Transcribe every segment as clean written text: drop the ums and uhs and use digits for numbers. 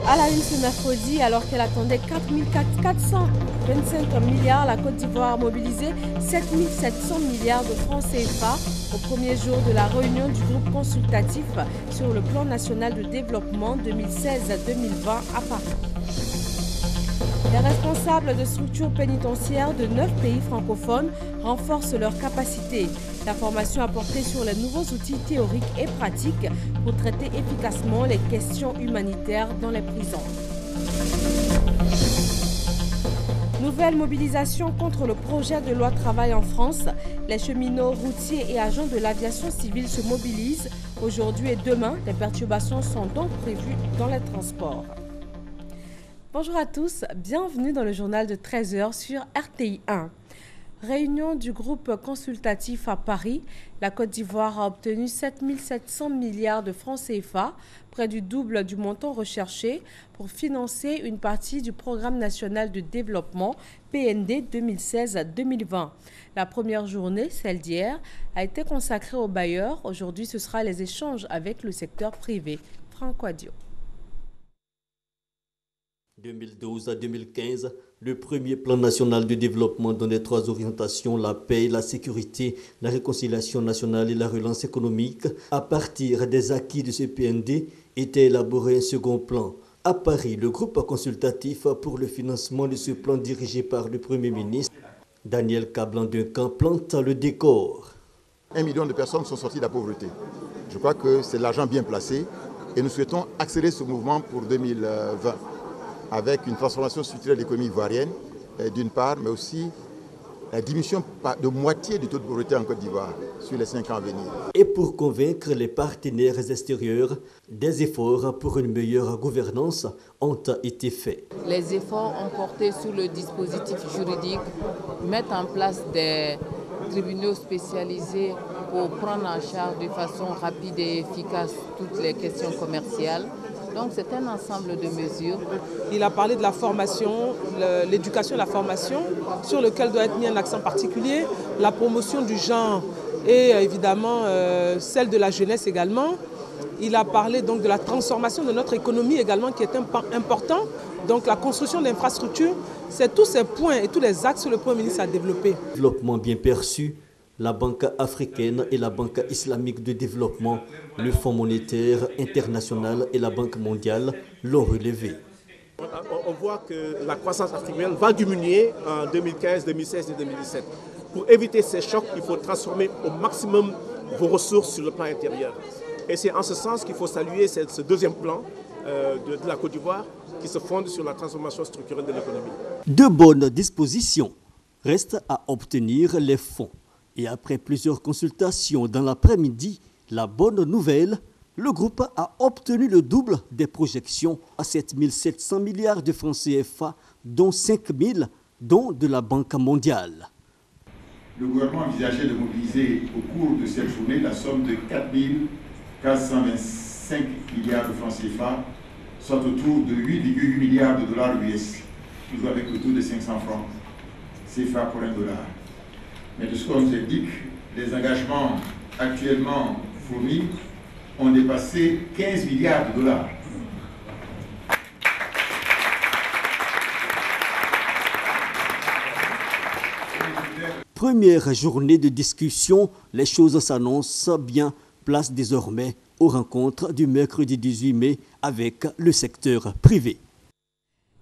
À la une ce mercredi, alors qu'elle attendait 425 milliards, la Côte d'Ivoire a mobilisé 7700 milliards de francs CFA au premier jour de la réunion du groupe consultatif sur le plan national de développement 2016-2020 à Paris. Les responsables de structures pénitentiaires de 9 pays francophones renforcent leurs capacités. La formation a porté sur les nouveaux outils théoriques et pratiques pour traiter efficacement les questions humanitaires dans les prisons. Nouvelle mobilisation contre le projet de loi travail en France. Les cheminots, routiers et agents de l'aviation civile se mobilisent. Aujourd'hui et demain, des perturbations sont donc prévues dans les transports. Bonjour à tous, bienvenue dans le journal de 13h sur RTI 1. Réunion du groupe consultatif à Paris. La Côte d'Ivoire a obtenu 7700 milliards de francs CFA, près du double du montant recherché, pour financer une partie du Programme national de développement PND 2016-2020. La première journée, celle d'hier, a été consacrée aux bailleurs. Aujourd'hui, ce sera les échanges avec le secteur privé. Franck Wadio. 2012 à 2015, le premier plan national de développement donnait 3 orientations, la paix, la sécurité, la réconciliation nationale et la relance économique. À partir des acquis de ce PND, était élaboré un second plan. À Paris, le groupe consultatif pour le financement de ce plan dirigé par le Premier ministre, Daniel Kablan-Duncan, plante le décor. 1 million de personnes sont sorties de la pauvreté. Je crois que c'est de l'argent bien placé et nous souhaitons accélérer ce mouvement pour 2020. Avec une transformation structurelle de l'économie ivoirienne, d'une part, mais aussi la diminution de moitié du taux de pauvreté en Côte d'Ivoire sur les 5 ans à venir. Et pour convaincre les partenaires extérieurs, des efforts pour une meilleure gouvernance ont été faits. Les efforts ont porté sur le dispositif juridique, mettre en place des tribunaux spécialisés pour prendre en charge de façon rapide et efficace toutes les questions commerciales. Donc c'est un ensemble de mesures. Il a parlé de la formation, l'éducation et la formation, sur lequel doit être mis un accent particulier, la promotion du genre et évidemment celle de la jeunesse également. Il a parlé donc de la transformation de notre économie également qui est un pan important. Donc la construction d'infrastructures, c'est tous ces points et tous les axes que le Premier ministre a développés. Développement bien perçu. La Banque africaine et la Banque islamique de développement, le Fonds monétaire international et la Banque mondiale l'ont relevé. On voit que la croissance africaine va diminuer en 2015, 2016 et 2017. Pour éviter ces chocs, il faut transformer au maximum vos ressources sur le plan intérieur. Et c'est en ce sens qu'il faut saluer ce deuxième plan de la Côte d'Ivoire qui se fonde sur la transformation structurelle de l'économie. De bonnes dispositions. Reste à obtenir les fonds. Et après plusieurs consultations dans l'après-midi, la bonne nouvelle, le groupe a obtenu le double des projections à 7700 milliards de francs CFA, dont 5000 dont de la Banque mondiale. Le gouvernement envisageait de mobiliser au cours de cette journée la somme de 4425 milliards de francs CFA, soit autour de 8,8 milliards de dollars US, toujours avec le taux de 500 francs CFA pour $1. Mais de ce qu'on nous indique, les engagements actuellement fournis ont dépassé 15 milliards de dollars. Première journée de discussion, les choses s'annoncent bien. Place désormais aux rencontres du mercredi 18 mai avec le secteur privé.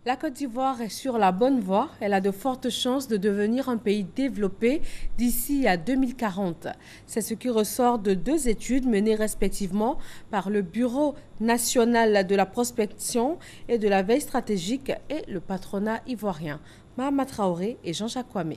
La Côte d'Ivoire est sur la bonne voie. Elle a de fortes chances de devenir un pays développé d'ici à 2040. C'est ce qui ressort de 2 études menées respectivement par le Bureau national de la prospection et de la veille stratégique et le patronat ivoirien. Mahama Traoré et Jean-Jacques Kwame.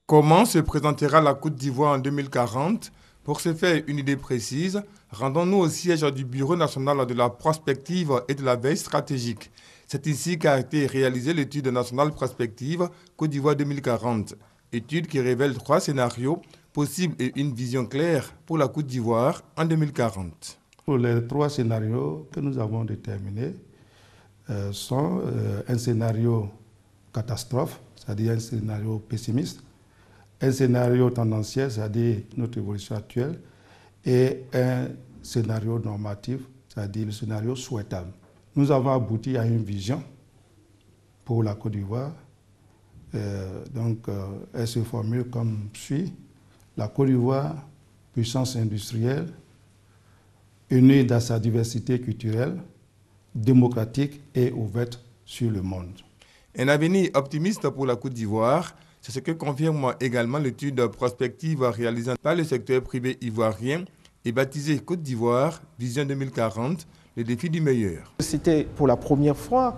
Comment se présentera la Côte d'Ivoire en 2040? Pour se faire une idée précise, rendons-nous au siège du Bureau national de la prospective et de la veille stratégique. C'est ici qu'a été réalisée l'étude nationale prospective Côte d'Ivoire 2040, étude qui révèle 3 scénarios possibles et une vision claire pour la Côte d'Ivoire en 2040. Pour les 3 scénarios que nous avons déterminés sont un scénario catastrophe, c'est-à-dire un scénario pessimiste, un scénario tendanciel, c'est-à-dire notre évolution actuelle, et un scénario normatif, c'est-à-dire le scénario souhaitable. Nous avons abouti à une vision pour la Côte d'Ivoire. Elle se formule comme suit. La Côte d'Ivoire, puissance industrielle, unie dans sa diversité culturelle, démocratique et ouverte sur le monde. Un avenir optimiste pour la Côte d'Ivoire, c'est ce que confirme également l'étude prospective réalisée par le secteur privé ivoirien et baptisée Côte d'Ivoire, Vision 2040, le défi du meilleur. C'était pour la première fois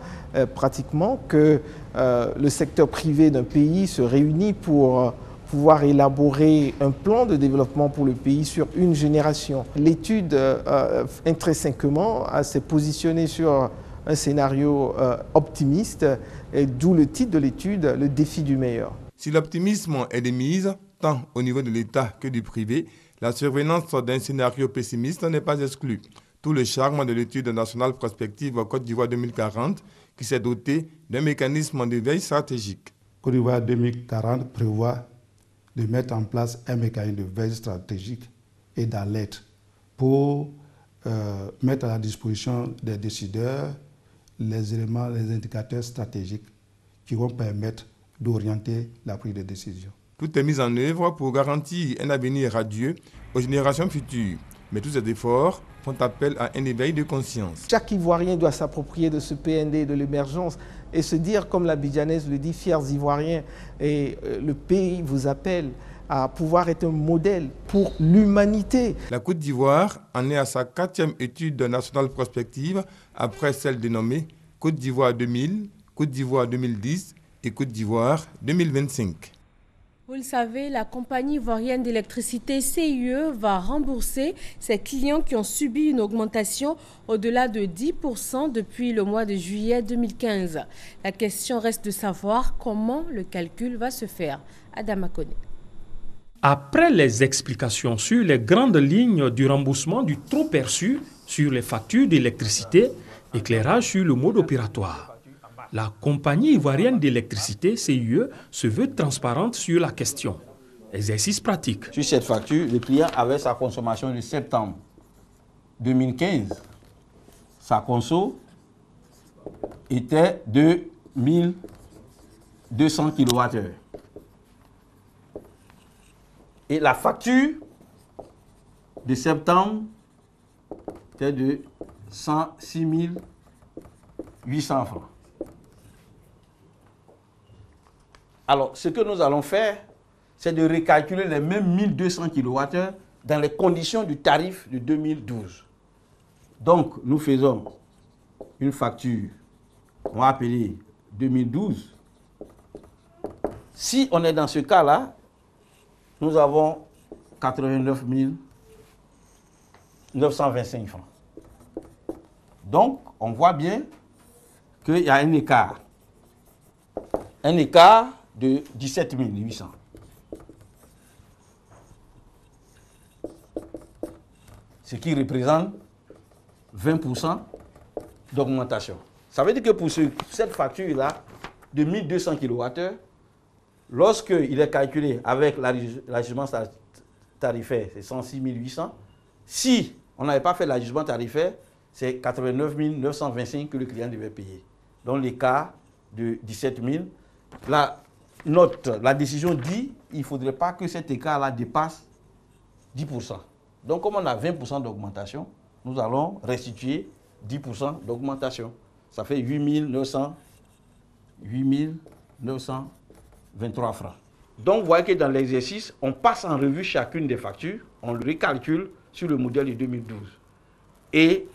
pratiquement que le secteur privé d'un pays se réunit pour pouvoir élaborer un plan de développement pour le pays sur une génération. L'étude intrinsèquement s'est positionnée sur un scénario optimiste, d'où le titre de l'étude, le défi du meilleur. Si l'optimisme est de mise, tant au niveau de l'État que du privé, la survenance d'un scénario pessimiste n'est pas exclue. Tout le charme de l'étude nationale prospective Côte d'Ivoire 2040 qui s'est dotée d'un mécanisme de veille stratégique. Côte d'Ivoire 2040 prévoit de mettre en place un mécanisme de veille stratégique et d'alerte pour mettre à la disposition des décideurs les éléments, les indicateurs stratégiques qui vont permettre d'orienter la prise de décision. Tout est mis en œuvre pour garantir un avenir radieux aux générations futures. Mais tous ces efforts font appel à un éveil de conscience. Chaque Ivoirien doit s'approprier de ce PND, de l'émergence, et se dire, comme la Bidjanaise le dit, fiers Ivoiriens, et le pays vous appelle à pouvoir être un modèle pour l'humanité. La Côte d'Ivoire en est à sa 4e étude nationale prospective, après celle dénommée Côte d'Ivoire 2000, Côte d'Ivoire 2010 et Côte d'Ivoire 2025. Vous le savez, la compagnie ivoirienne d'électricité CIE va rembourser ses clients qui ont subi une augmentation au-delà de 10% depuis le mois de juillet 2015. La question reste de savoir comment le calcul va se faire. Adama Kone. Après les explications sur les grandes lignes du remboursement du trop perçu sur les factures d'électricité, éclairage sur le mode opératoire. La compagnie ivoirienne d'électricité, CIE, se veut transparente sur la question. Exercice pratique. Sur cette facture, le client avait sa consommation de septembre 2015. Sa conso était de 1200 kWh. Et la facture de septembre était de 106 800 francs. Alors, ce que nous allons faire, c'est de recalculer les mêmes 1200 kWh dans les conditions du tarif de 2012. Donc, nous faisons une facture, on va appeler 2012. Si on est dans ce cas-là, nous avons 89 925 francs. Donc, on voit bien qu'il y a un écart. Un écart de 17 800. Ce qui représente 20% d'augmentation. Ça veut dire que pour cette facture-là, de 1200 kWh, lorsqu'il est calculé avec l'ajustement tarifaire, c'est 106 800. Si on n'avait pas fait l'ajustement tarifaire, c'est 89 925 que le client devait payer. Donc l'écart de 17 000. La décision dit qu'il ne faudrait pas que cet écart-là dépasse 10%. Donc, comme on a 20% d'augmentation, nous allons restituer 10% d'augmentation. Ça fait 8 923 francs. Donc, vous voyez que dans l'exercice, on passe en revue chacune des factures, on le recalcule sur le modèle de 2012. Et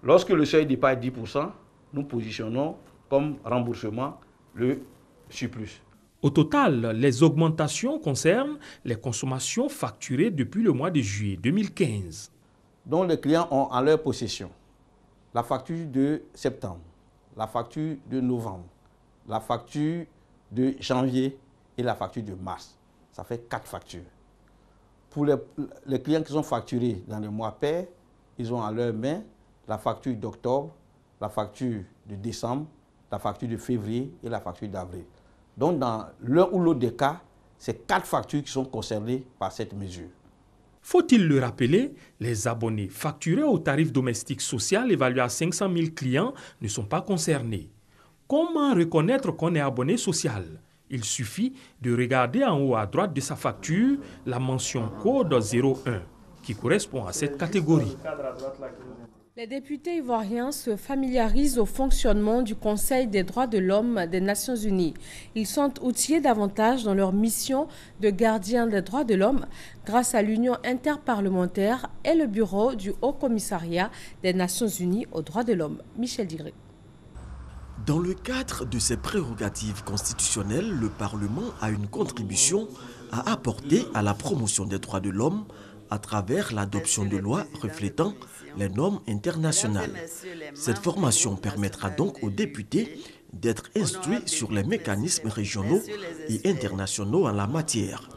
lorsque le seuil dépasse 10%, nous positionnons comme remboursement le surplus. Au total, les augmentations concernent les consommations facturées depuis le mois de juillet 2015. Donc les clients ont en leur possession la facture de septembre, la facture de novembre, la facture de janvier et la facture de mars. Ça fait 4 factures. Pour les clients qui sont facturés dans le mois pair, ils ont en leur main la facture d'octobre, la facture de décembre, la facture de février et la facture d'avril. Donc, dans l'un ou l'autre des cas, C'est 4 factures qui sont concernées par cette mesure. Faut-il le rappeler, les abonnés facturés au tarif domestique social évalué à 500 000 clients ne sont pas concernés. Comment reconnaître qu'on est abonné social? Il suffit de regarder en haut à droite de sa facture la mention code 01 qui correspond à cette catégorie. Les députés ivoiriens se familiarisent au fonctionnement du Conseil des droits de l'homme des Nations Unies. Ils sont outillés davantage dans leur mission de gardien des droits de l'homme grâce à l'Union interparlementaire et le bureau du Haut Commissariat des Nations Unies aux droits de l'homme. Michel Digré. Dans le cadre de ses prérogatives constitutionnelles, le Parlement a une contribution à apporter à la promotion des droits de l'homme à travers l'adoption de lois reflétant les normes internationales. Cette formation permettra donc aux députés d'être instruits sur les mécanismes régionaux et internationaux en la matière.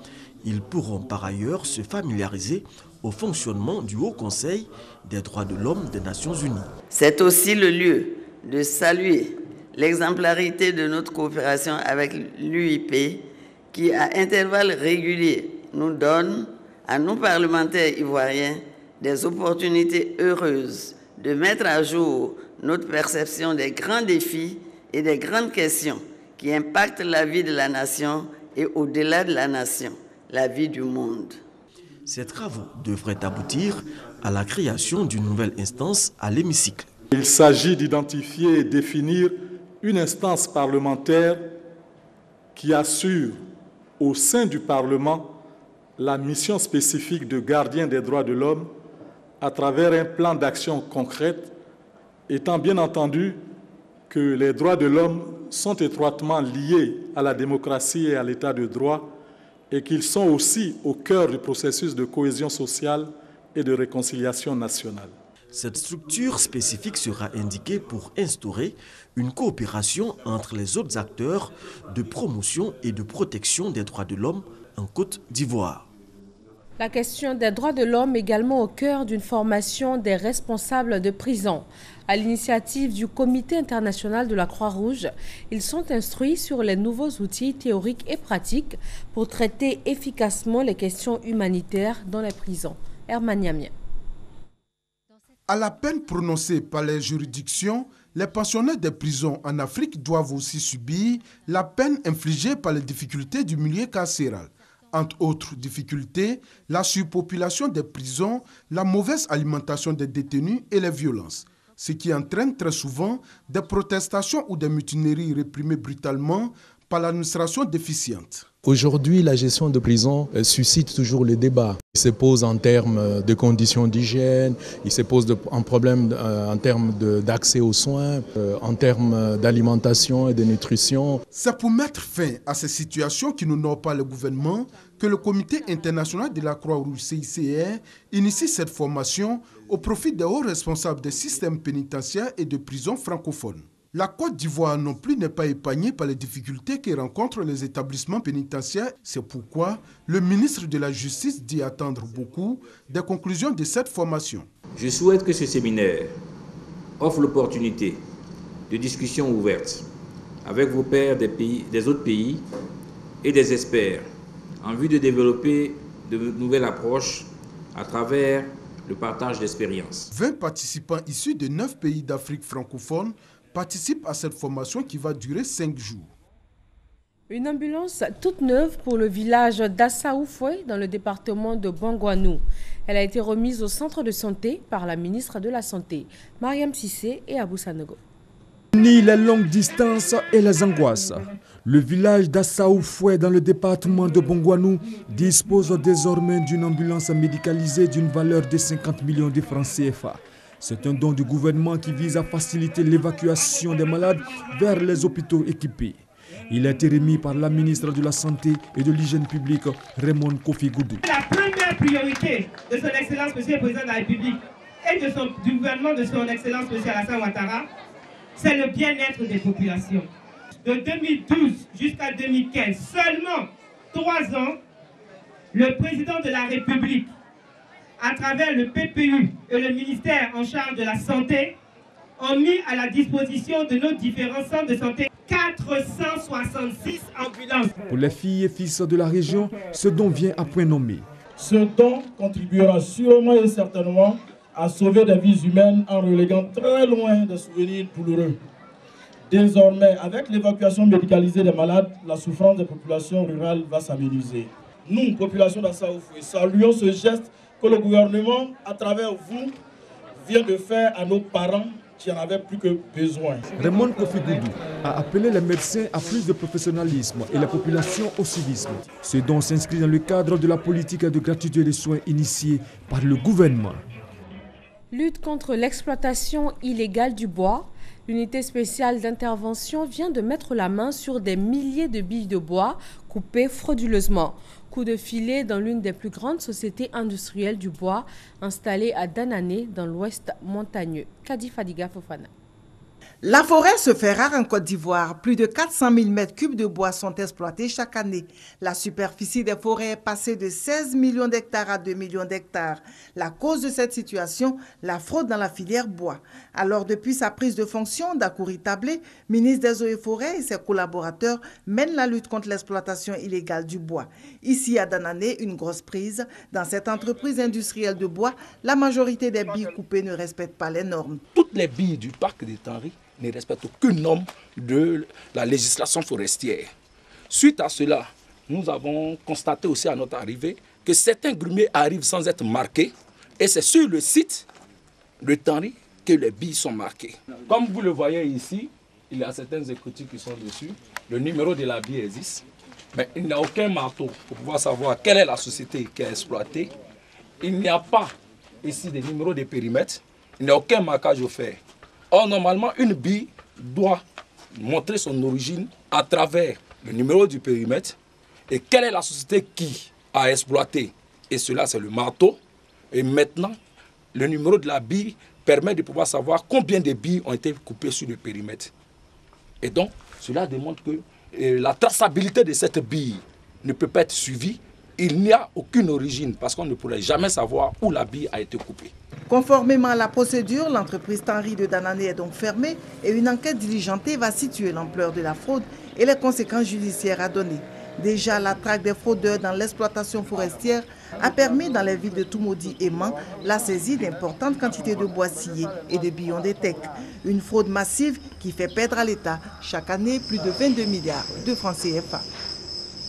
Ils pourront par ailleurs se familiariser au fonctionnement du Haut Conseil des droits de l'homme des Nations Unies. C'est aussi le lieu de saluer l'exemplarité de notre coopération avec l'UIP qui, à intervalles réguliers, nous donne, à nous parlementaires ivoiriens, des opportunités heureuses de mettre à jour notre perception des grands défis et des grandes questions qui impactent la vie de la nation et au-delà de la nation, la vie du monde. Ces travaux devraient aboutir à la création d'une nouvelle instance à l'hémicycle. Il s'agit d'identifier et définir une instance parlementaire qui assure au sein du Parlement la mission spécifique de gardien des droits de l'homme à travers un plan d'action concrète, étant bien entendu que les droits de l'homme sont étroitement liés à la démocratie et à l'état de droit et qu'ils sont aussi au cœur du processus de cohésion sociale et de réconciliation nationale. Cette structure spécifique sera indiquée pour instaurer une coopération entre les autres acteurs de promotion et de protection des droits de l'homme en Côte d'Ivoire. La question des droits de l'homme est également au cœur d'une formation des responsables de prison. À l'initiative du Comité international de la Croix-Rouge, ils sont instruits sur les nouveaux outils théoriques et pratiques pour traiter efficacement les questions humanitaires dans les prisons. Herman Niamien. À la peine prononcée par les juridictions, les pensionnaires des prisons en Afrique doivent aussi subir la peine infligée par les difficultés du milieu carcéral. Entre autres difficultés, la surpopulation des prisons, la mauvaise alimentation des détenus et les violences, ce qui entraîne très souvent des protestations ou des mutineries réprimées brutalement par l'administration déficiente. Aujourd'hui, la gestion de prison suscite toujours le débat. Il se pose en termes de conditions d'hygiène, il se pose un problème en termes d'accès aux soins, en termes d'alimentation et de nutrition. C'est pour mettre fin à ces situations qui n'honorent pas le gouvernement que le Comité international de la Croix-Rouge CICR initie cette formation au profit des hauts responsables des systèmes pénitentiaires et de prisons francophones. La Côte d'Ivoire non plus n'est pas épargnée par les difficultés que rencontrent les établissements pénitentiaires. C'est pourquoi le ministre de la Justice dit attendre beaucoup des conclusions de cette formation. Je souhaite que ce séminaire offre l'opportunité de discussions ouvertes avec vos pairs des autres pays et des experts en vue de développer de nouvelles approches à travers le partage d'expériences. 20 participants issus de 9 pays d'Afrique francophone participent à cette formation qui va durer 5 jours. Une ambulance toute neuve pour le village d'Assaoufoué dans le département de Bongouanou. Elle a été remise au centre de santé par la ministre de la Santé, Mariam Sissé et Abou Sanogo. Ni les longues distances et les angoisses. Le village d'Assaoufoué dans le département de Bongouanou dispose désormais d'une ambulance médicalisée d'une valeur de 50 millions de francs CFA. C'est un don du gouvernement qui vise à faciliter l'évacuation des malades vers les hôpitaux équipés. Il a été remis par la ministre de la Santé et de l'Hygiène publique, Raymond Kofi Goudou. La première priorité de son Excellence Monsieur le Président de la République et du gouvernement de son Excellence Monsieur Alassane Ouattara, c'est le bien-être des populations. De 2012 jusqu'à 2015, seulement 3 ans, le Président de la République, à travers le PPU et le ministère en charge de la santé, ont mis à la disposition de nos différents centres de santé 466 ambulances. Pour les filles et fils de la région, ce don vient à point nommé. Ce don contribuera sûrement et certainement à sauver des vies humaines en reléguant très loin des souvenirs douloureux. Désormais, avec l'évacuation médicalisée des malades, la souffrance des populations rurales va s'aménuiser. Nous, population d'Assaoufoué, saluons ce geste que le gouvernement, à travers vous, vient de faire à nos parents qui en avaient plus que besoin. Raymond Kofi Goudou a appelé les médecins à plus de professionnalisme et la population au civisme. Ce don s'inscrit dans le cadre de la politique de gratuité des soins initiée par le gouvernement. Lutte contre l'exploitation illégale du bois. L'unité spéciale d'intervention vient de mettre la main sur des milliers de billes de bois coupées frauduleusement. Coup de filet dans l'une des plus grandes sociétés industrielles du bois installée à Danané dans l'ouest montagneux. Kadi Fadiga Fofana. La forêt se fait rare en Côte d'Ivoire. Plus de 400 000 m3 de bois sont exploités chaque année. La superficie des forêts est passée de 16 millions d'hectares à 2 millions d'hectares. La cause de cette situation, la fraude dans la filière bois. Alors, depuis sa prise de fonction, Dakouri Tablé, ministre des Eaux et Forêts, et ses collaborateurs mènent la lutte contre l'exploitation illégale du bois. Ici, à Danané, une grosse prise. Dans cette entreprise industrielle de bois, la majorité des billes coupées ne respectent pas les normes. Toutes les billes du parc de Tanry ne respectent aucune norme de la législation forestière. Suite à cela, nous avons constaté aussi à notre arrivée que certains grumiers arrivent sans être marqués et c'est sur le site de Tanry que les billes sont marquées. Comme vous le voyez ici, il y a certaines écritures qui sont dessus. Le numéro de la bille existe, mais il n'y a aucun marteau pour pouvoir savoir quelle est la société qui a exploité. Il n'y a pas ici des numéros de périmètre, il n'y a aucun marquage offert. Or, normalement, une bille doit montrer son origine à travers le numéro du périmètre et quelle est la société qui a exploité. Et cela, c'est le marteau. Et maintenant, le numéro de la bille permet de pouvoir savoir combien de billes ont été coupées sur le périmètre. Et donc, cela démontre que la traçabilité de cette bille ne peut pas être suivie. Il n'y a aucune origine parce qu'on ne pourrait jamais savoir où la bille a été coupée. Conformément à la procédure, l'entreprise Tanry de Danané est donc fermée et une enquête diligentée va situer l'ampleur de la fraude et les conséquences judiciaires à donner. Déjà, la traque des fraudeurs dans l'exploitation forestière a permis dans les villes de Toumoudi et Mans la saisie d'importantes quantités de bois sciés et de billons de teck. Une fraude massive qui fait perdre à l'État chaque année plus de 22 milliards de francs CFA.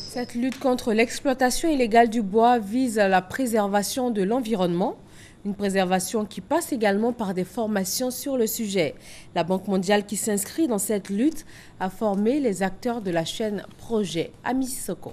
Cette lutte contre l'exploitation illégale du bois vise à la préservation de l'environnement. Une préservation qui passe également par des formations sur le sujet. La Banque mondiale qui s'inscrit dans cette lutte a formé les acteurs de la chaîne Projet à Mississauga.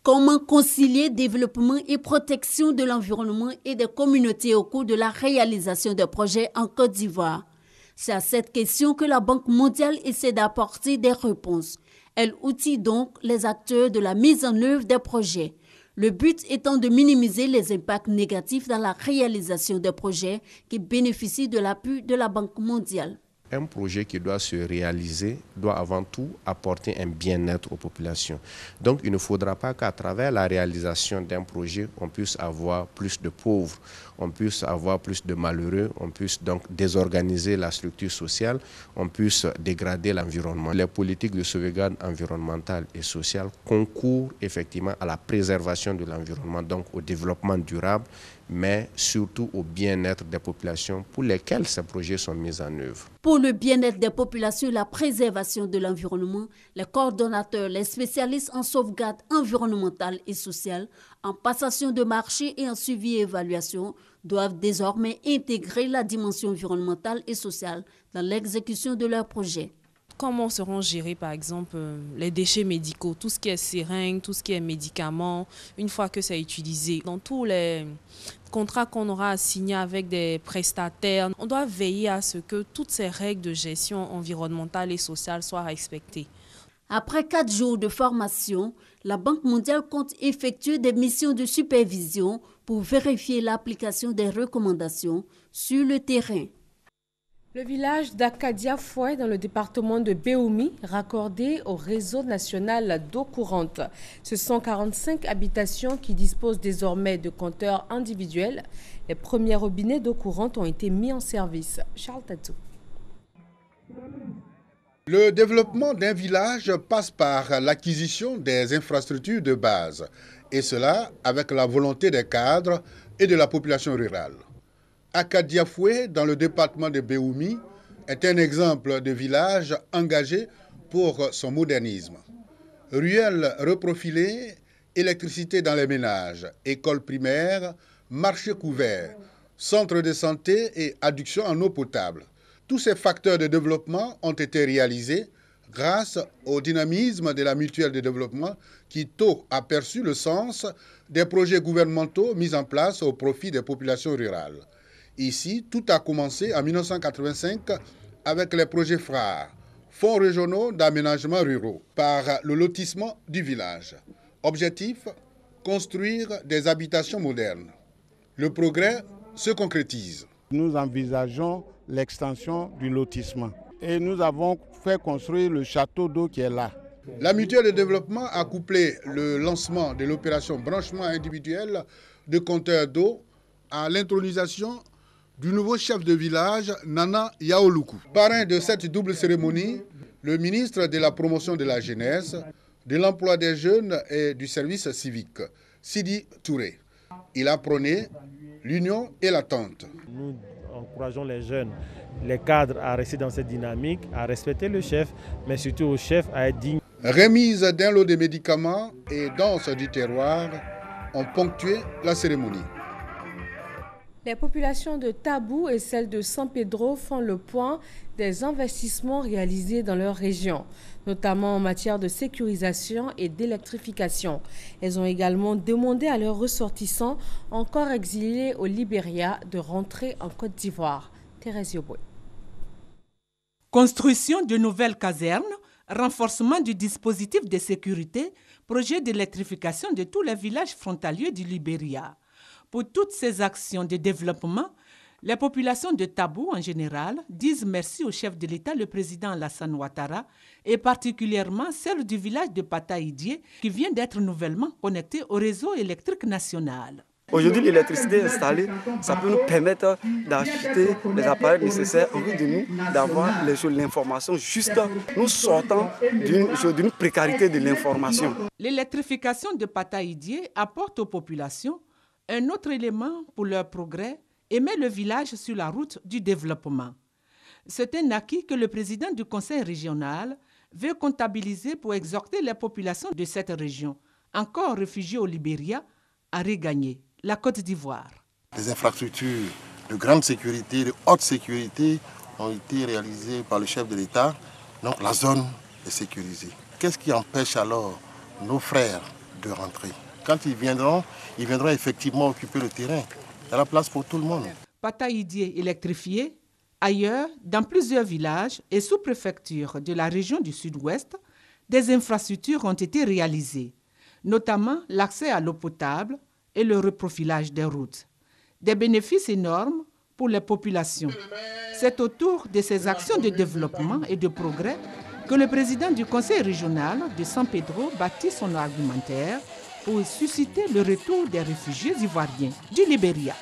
Comment concilier développement et protection de l'environnement et des communautés au cours de la réalisation des projets en Côte d'Ivoire? C'est à cette question que la Banque mondiale essaie d'apporter des réponses. Elle outille donc les acteurs de la mise en œuvre des projets. Le but étant de minimiser les impacts négatifs dans la réalisation des projets qui bénéficient de l'appui de la Banque mondiale. Un projet qui doit se réaliser doit avant tout apporter un bien-être aux populations. Donc il ne faudra pas qu'à travers la réalisation d'un projet, on puisse avoir plus de pauvres, on puisse avoir plus de malheureux, on puisse donc désorganiser la structure sociale, on puisse dégrader l'environnement. Les politiques de sauvegarde environnementale et sociale concourent effectivement à la préservation de l'environnement, donc au développement durable, mais surtout au bien-être des populations pour lesquelles ces projets sont mis en œuvre. Pour le bien-être des populations et la préservation de l'environnement, les coordonnateurs, les spécialistes en sauvegarde environnementale et sociale, en passation de marché et en suivi et évaluation, doivent désormais intégrer la dimension environnementale et sociale dans l'exécution de leurs projets. Comment seront gérés, par exemple, les déchets médicaux, tout ce qui est seringues, tout ce qui est médicaments, une fois que c'est utilisé? Dans tous les contrats qu'on aura à signer avec des prestataires, on doit veiller à ce que toutes ces règles de gestion environnementale et sociale soient respectées. Après 4 jours de formation, la Banque mondiale compte effectuer des missions de supervision pour vérifier l'application des recommandations sur le terrain. Le village d'Akadia Fouet dans le département de Béoumi, raccordé au réseau national d'eau courante. Ce sont 45 habitations qui disposent désormais de compteurs individuels. Les premiers robinets d'eau courante ont été mis en service. Charles Tatou. Le développement d'un village passe par l'acquisition des infrastructures de base, et cela avec la volonté des cadres et de la population rurale. Akadiafoué, dans le département de Béoumi, est un exemple de village engagé pour son modernisme. Ruelles reprofilées, électricité dans les ménages, école primaire, marché couvert, centre de santé et adduction en eau potable. Tous ces facteurs de développement ont été réalisés grâce au dynamisme de la mutuelle de développement qui tôt a perçu le sens des projets gouvernementaux mis en place au profit des populations rurales. Ici, tout a commencé en 1985 avec les projets phares, fonds régionaux d'aménagement ruraux, par le lotissement du village. Objectif, construire des habitations modernes. Le progrès se concrétise. Nous envisageons l'extension du lotissement et nous avons fait construire le château d'eau qui est là. La mutuelle de développement a couplé le lancement de l'opération branchement individuel de compteurs d'eau à l'intronisation du nouveau chef de village, Nana Yaoluku. Parrain de cette double cérémonie, le ministre de la promotion de la jeunesse, de l'emploi des jeunes et du service civique, Sidi Touré. Il a prôné l'union et l'attente. Nous encourageons les jeunes, les cadres à rester dans cette dynamique, à respecter le chef, mais surtout au chef à être digne. Remise d'un lot de médicaments et danse du terroir ont ponctué la cérémonie. Les populations de Tabou et celles de San Pedro font le point des investissements réalisés dans leur région, notamment en matière de sécurisation et d'électrification. Elles ont également demandé à leurs ressortissants, encore exilés au Libéria, de rentrer en Côte d'Ivoire. Thérèse Yoboué. Construction de nouvelles casernes, renforcement du dispositif de sécurité, projet d'électrification de tous les villages frontaliers du Libéria. Pour toutes ces actions de développement, les populations de Tabou en général disent merci au chef de l'État, le président Alassane Ouattara, et particulièrement celle du village de Pataïdié qui vient d'être nouvellement connecté au réseau électrique national. Aujourd'hui, l'électricité installée, ça peut nous permettre d'acheter les appareils nécessaires en vue de nous, d'avoir l'information juste. Nous sortons d'une précarité de l'information. L'électrification de Pataïdié apporte aux populations un autre élément pour leur progrès et met le village sur la route du développement. C'est un acquis que le président du conseil régional veut comptabiliser pour exhorter les populations de cette région, encore réfugiées au Libéria, à regagner la Côte d'Ivoire. Des infrastructures de grande sécurité, de haute sécurité ont été réalisées par le chef de l'État. Donc la zone est sécurisée. Qu'est-ce qui empêche alors nos frères de rentrer? Quand ils viendront effectivement occuper le terrain. Il y a la place pour tout le monde. Pataïdié électrifié. Ailleurs, dans plusieurs villages et sous-préfectures de la région du Sud-Ouest, des infrastructures ont été réalisées, notamment l'accès à l'eau potable et le reprofilage des routes. Des bénéfices énormes pour les populations. C'est autour de ces actions de développement et de progrès que le président du conseil régional de San Pedro bâtit son argumentaire pour susciter le retour des réfugiés ivoiriens du Libéria.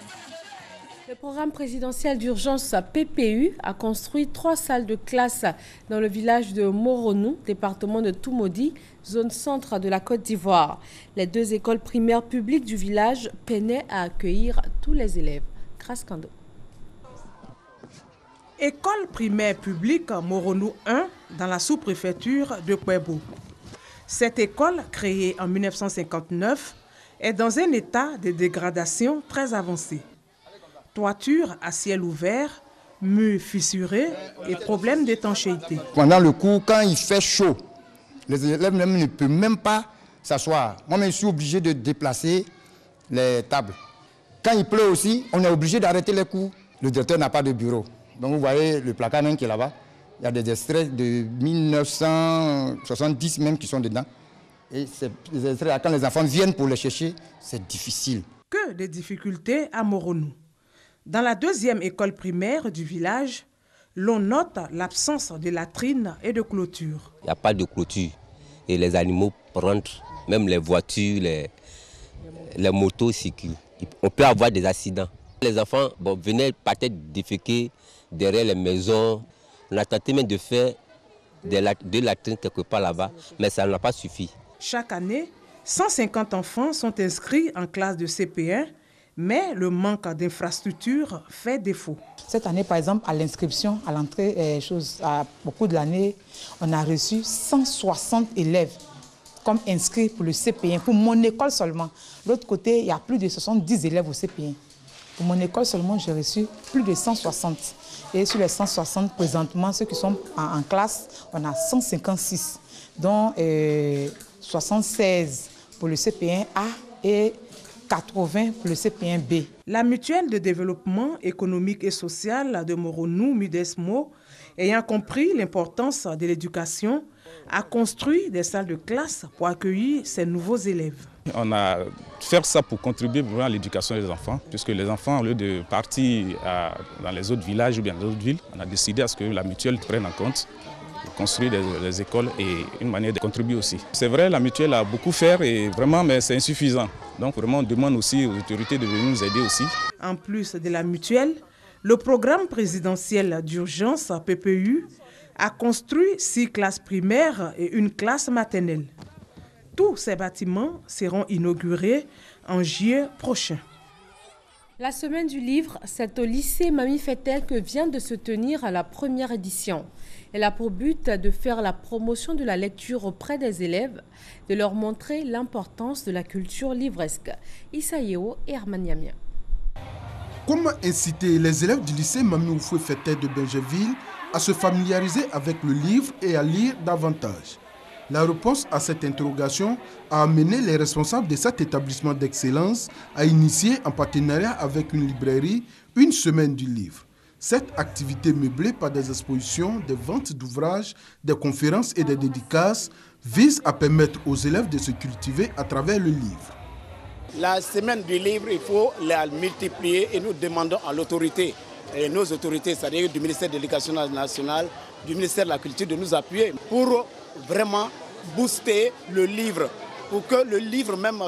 Le programme présidentiel d'urgence PPU a construit 3 salles de classe dans le village de Moronou, département de Toumoudi, zone centre de la Côte d'Ivoire. Les 2 écoles primaires publiques du village peinaient à accueillir tous les élèves. Grâce Kando. École primaire publique Moronou 1 dans la sous-préfecture de Kouébou. Cette école, créée en 1959, est dans un état de dégradation très avancé. Toiture à ciel ouvert, murs fissurés et problèmes d'étanchéité. Pendant le cours, quand il fait chaud, les élèves ne peuvent même pas s'asseoir. Moi, je suis obligé de déplacer les tables. Quand il pleut aussi, on est obligé d'arrêter les cours. Le directeur n'a pas de bureau. Donc vous voyez le placard même qui est là-bas. Il y a des extraits de 1970 même qui sont dedans. Et les extraits, quand les enfants viennent pour les chercher, c'est difficile. Que de difficultés à Moronou. Dans la 2e école primaire du village, l'on note l'absence de latrines et de clôture. Il n'y a pas de clôture. Et les animaux rentrent, même les voitures, les motos circulent. On peut avoir des accidents. Les enfants venaient peut-être déféquer derrière les maisons. On a tenté même de faire deux latrines quelque part là-bas, mais ça n'a pas suffi. Chaque année, 150 enfants sont inscrits en classe de CP1, mais le manque d'infrastructures fait défaut. Cette année, par exemple, à l'inscription, à l'entrée, au cours de l'année, on a reçu 160 élèves comme inscrits pour le CP1, pour mon école seulement. De l'autre côté, il y a plus de 70 élèves au CP1. Pour mon école seulement, j'ai reçu plus de 160. Et sur les 160, présentement, ceux qui sont en classe, on a 156, dont 76 pour le CP1A et 80 pour le CP1B. La mutuelle de développement économique et social de Moronou, Mudesmo, ayant compris l'importance de l'éducation, a construit des salles de classe pour accueillir ces nouveaux élèves. On a fait ça pour contribuer vraiment à l'éducation des enfants, puisque les enfants, au lieu de partir dans les autres villages ou bien dans les autres villes, on a décidé à ce que la mutuelle prenne en compte pour construire des écoles et une manière de contribuer aussi. C'est vrai, la mutuelle a beaucoup fait, et vraiment, mais c'est insuffisant. Donc vraiment, on demande aussi aux autorités de venir nous aider aussi. En plus de la mutuelle, le programme présidentiel d'urgence PPU a construit 6 classes primaires et une classe maternelle. Tous ces bâtiments seront inaugurés en juillet prochain. La semaine du livre, c'est au lycée Mamie Fetel que vient de se tenir la première édition. Elle a pour but de faire la promotion de la lecture auprès des élèves, de leur montrer l'importance de la culture livresque. Issaïo et Armaniamia. Comment inciter les élèves du lycée Mamie Fetel de Benjeville à se familiariser avec le livre et à lire davantage? La réponse à cette interrogation a amené les responsables de cet établissement d'excellence à initier en partenariat avec une librairie une semaine du livre. Cette activité meublée par des expositions, des ventes d'ouvrages, des conférences et des dédicaces vise à permettre aux élèves de se cultiver à travers le livre. La semaine du livre, il faut la multiplier et nous demandons à l'autorité, et nos autorités, c'est-à-dire du ministère de l'Éducation nationale, du ministère de la Culture, de nous appuyer pour vraiment booster le livre, pour que le livre même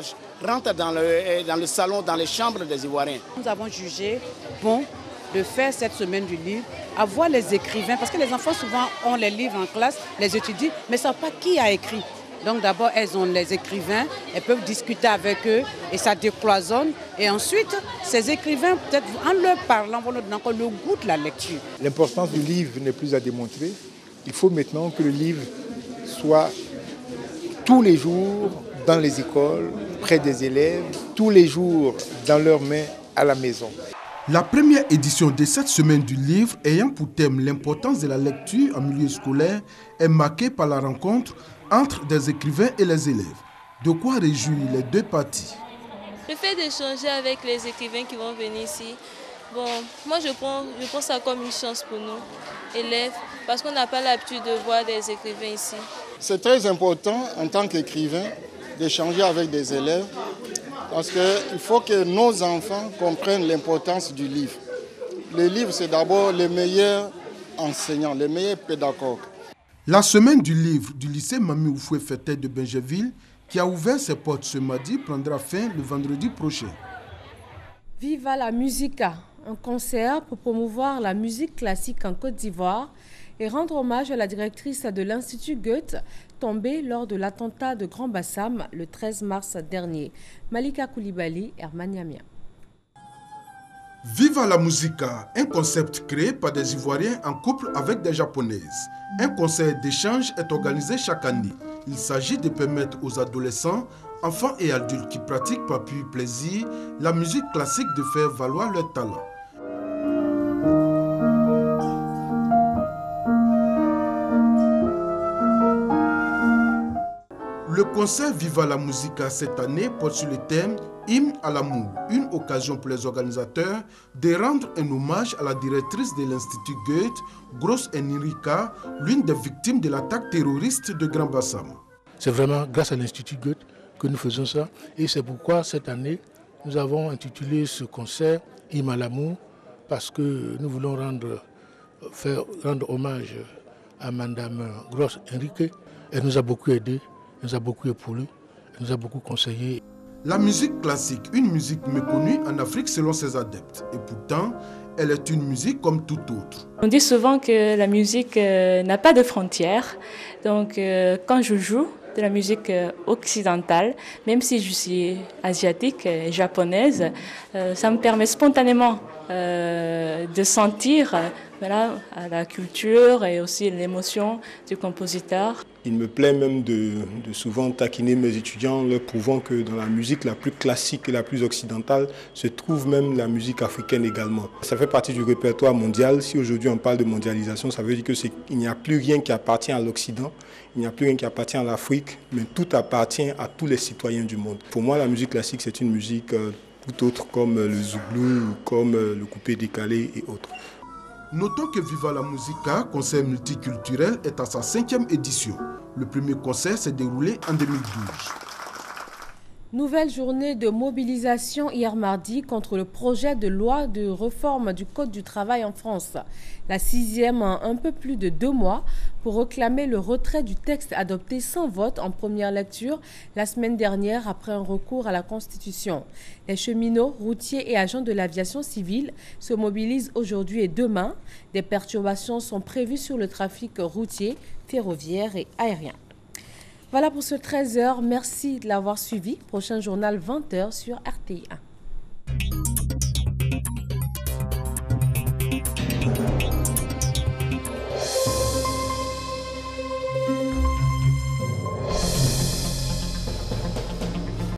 rentre dans le salon, dans les chambres des Ivoiriens. Nous avons jugé bon de faire cette semaine du livre, à voir les écrivains, parce que les enfants souvent ont les livres en classe, les étudient, mais ne savent pas qui a écrit. Donc d'abord, elles ont les écrivains, elles peuvent discuter avec eux et ça décloisonne. Et ensuite, ces écrivains, peut-être en leur parlant, vont nous donner encore le goût de la lecture. L'importance du livre n'est plus à démontrer. Il faut maintenant que le livre soit tous les jours dans les écoles, près des élèves, tous les jours dans leurs mains à la maison. La première édition de cette semaine du livre, ayant pour thème l'importance de la lecture en milieu scolaire, est marquée par la rencontre entre des écrivains et les élèves. De quoi réjouir les deux parties. Le fait d'échanger avec les écrivains qui vont venir ici, bon, moi je prends ça comme une chance pour nous, élèves, parce qu'on n'a pas l'habitude de voir des écrivains ici. C'est très important en tant qu'écrivain d'échanger avec des élèves, parce qu'il faut que nos enfants comprennent l'importance du livre. Le livre, c'est d'abord les meilleurs enseignants, les meilleurs pédagogues. La semaine du livre du lycée Mamie Fetel de Benjeville, qui a ouvert ses portes ce mardi, prendra fin le vendredi prochain. Viva la Musica, un concert pour promouvoir la musique classique en Côte d'Ivoire et rendre hommage à la directrice de l'Institut Goethe, tombée lors de l'attentat de Grand Bassam le 13 mars dernier. Malika Koulibaly, Hermaniamia. Viva la Musica, un concept créé par des Ivoiriens en couple avec des Japonaises. Un concert d'échange est organisé chaque année. Il s'agit de permettre aux adolescents, enfants et adultes qui pratiquent par pur plaisir la musique classique de faire valoir leur talent. Le concert Viva la Musica cette année porte sur le thème Hymne à l'amour, une occasion pour les organisateurs de rendre un hommage à la directrice de l'Institut Goethe, Grosse Enrica, l'une des victimes de l'attaque terroriste de Grand Bassam. C'est vraiment grâce à l'Institut Goethe que nous faisons ça et c'est pourquoi cette année nous avons intitulé ce concert Hymne à l'amour parce que nous voulons rendre hommage à Madame Grosse Enrique. Elle nous a beaucoup aidés, elle nous a beaucoup épaulés, elle nous a beaucoup conseillé. La musique classique, une musique méconnue en Afrique selon ses adeptes. Et pourtant, elle est une musique comme toute autre. On dit souvent que la musique n'a pas de frontières. Donc quand je joue de la musique occidentale, même si je suis asiatique et japonaise, ça me permet spontanément de sentir la culture et aussi l'émotion du compositeur. Il me plaît même de souvent taquiner mes étudiants, leur prouvant que dans la musique la plus classique et la plus occidentale se trouve même la musique africaine également. Ça fait partie du répertoire mondial. Si aujourd'hui on parle de mondialisation, ça veut dire qu'il n'y a plus rien qui appartient à l'Occident, il n'y a plus rien qui appartient à l'Afrique, mais tout appartient à tous les citoyens du monde. Pour moi, la musique classique, c'est une musique tout autre comme le zouglou, comme le coupé décalé et autres. Notons que Viva la Musica, concert multiculturel, est à sa 5e édition. Le premier concert s'est déroulé en 2012. Nouvelle journée de mobilisation hier mardi contre le projet de loi de réforme du Code du travail en France. La 6e en un peu plus de 2 mois pour réclamer le retrait du texte adopté sans vote en première lecture la semaine dernière après un recours à la Constitution. Les cheminots, routiers et agents de l'aviation civile se mobilisent aujourd'hui et demain. Des perturbations sont prévues sur le trafic routier, ferroviaire et aérien. Voilà pour ce 13h. Merci de l'avoir suivi. Prochain journal 20h sur RTI1.